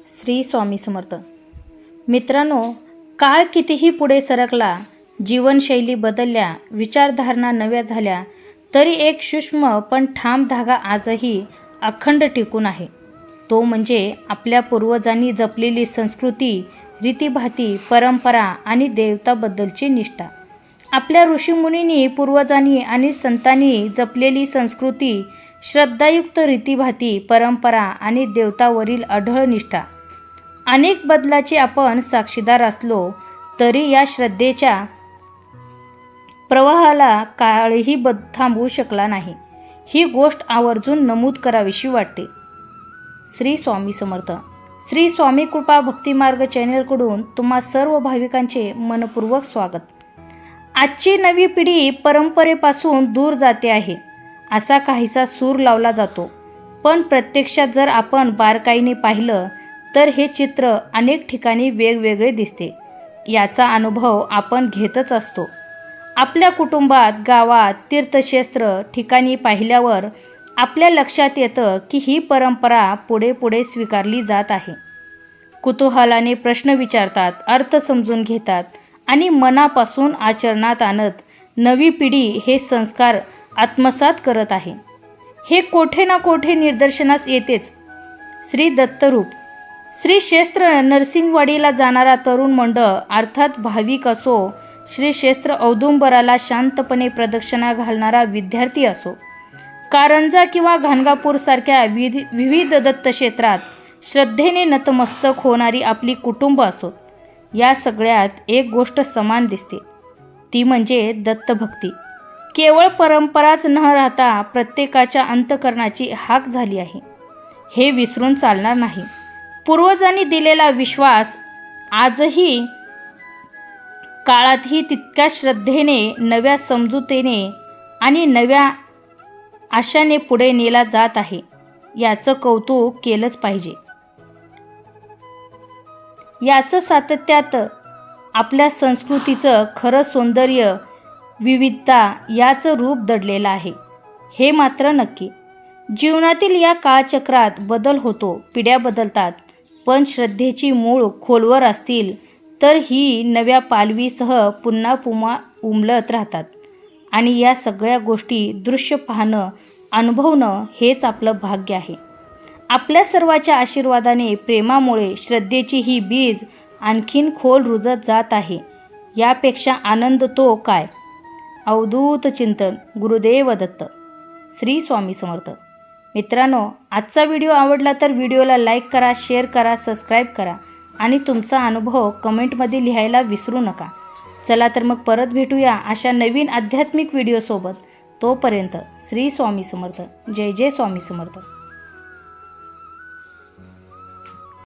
श्री स्वामी समर्थ. मित्रांनो, काळ कितीही पुढे सरकला, जीवनशैली बदलल्या, विचारधारणा नव्या झाल्या, तरी एक सूक्ष्म पण ठाम धागा आजही अखंड टिकून आहे. तो म्हणजे आपल्या पूर्वजांनी जपलेली संस्कृती, रीतीभाती, परंपरा आणि देवताबद्दलची निष्ठा. आपल्या ऋषीमुनींनी, पूर्वजांनी आणि संतांनी जपलेली संस्कृती, श्रद्धायुक्त रीतीभाती, परंपरा आणि देवतावरील अढळ निष्ठा. अनेक बदलाची आपण साक्षीदार असलो तरी या श्रद्धेच्या प्रवाहाला काळही थांबवू शकला नाही. ही गोष्ट आवर्जून नमूद करावीशी वाटते. श्री स्वामी समर्थ. श्री स्वामी कृपा भक्तिमार्ग चॅनेलकडून तुम्हा सर्व भाविकांचे मनपूर्वक स्वागत. आजची नवी पिढी परंपरेपासून दूर जाते आहे असा काहीसा सूर लावला जातो, पण प्रत्यक्षात जर आपण बारकाईने पाहिलं तर हे चित्र अनेक ठिकाणी वेगवेगळे दिसते. याचा अनुभव आपण घेतच असतो. आपल्या कुटुंबात, गावात, तीर्थक्षेत्र ठिकाणी पाहिल्यावर आपल्या लक्षात येतं की ही परंपरा पुढे पुढे स्वीकारली जात आहे. कुतूहलाने प्रश्न विचारतात, अर्थ समजून घेतात आणि मनापासून आचरणात आणत नवी पिढी हे संस्कार आत्मसात करत आहे. हे कोठे ना कोठे निदर्शनास येतेच. श्री दत्तरूप. श्री क्षेत्र नरसिंहवाडीला जाणारा तरुण मंडळ अर्थात भाविक असो, श्री क्षेत्र औदुंबराला शांतपणे प्रदक्षिणा घालणारा विद्यार्थी असो, कारंजा किंवा घाणगापूरसारख्या विविध दत्तक्षेत्रात श्रद्धेने नतमस्तक होणारी आपली कुटुंब असोत, या सगळ्यात एक गोष्ट समान दिसते, ती म्हणजे दत्तभक्ती. केवळ परंपराच न राहता प्रत्येकाच्या अंतःकरणाची हाक झाली आहे. हे विसरून चालणार नाही. पूर्वजांनी दिलेला विश्वास आजही काळातही तितक्याच श्रद्धेने, नव्या समजुतीने आणि नव्या आशाने पुढे नेला जात आहे. याचं कौतुक केलंच पाहिजे. याचं सातत्यात आपल्या संस्कृतीचं खरं सौंदर्य, विविधता याचं रूप दडलेलं आहे. हे मात्र नक्की. जीवनातील या काळचक्रात बदल होतो, पिढ्या बदलतात, पण श्रद्धेची मूळ खोलवर असतील तर ही नव्या पालवीसह पुन्हा उमलत राहतात. आणि या सगळ्या गोष्टी दृश्य पाहणं, अनुभवणं हेच आपलं भाग्य आहे. आपल्या सर्वांच्या आशीर्वादाने, प्रेमामुळे श्रद्धेची ही बीज आणखीन खोल रुजत जात आहे. यापेक्षा आनंद तो काय. अवधूत चिंतन. गुरुदेव दत्त. श्री स्वामी समर्थ. मित्रांनो, आजचा व्हिडिओ आवडला तर व्हिडिओला लाईक करा, शेअर करा, सबस्क्राईब करा आणि तुमचा अनुभव कमेंटमध्ये लिहायला विसरू नका. चला तर मग परत भेटूया अशा नवीन आध्यात्मिक व्हिडिओसोबत. तोपर्यंत श्री स्वामी समर्थ. जय जय स्वामी समर्थ.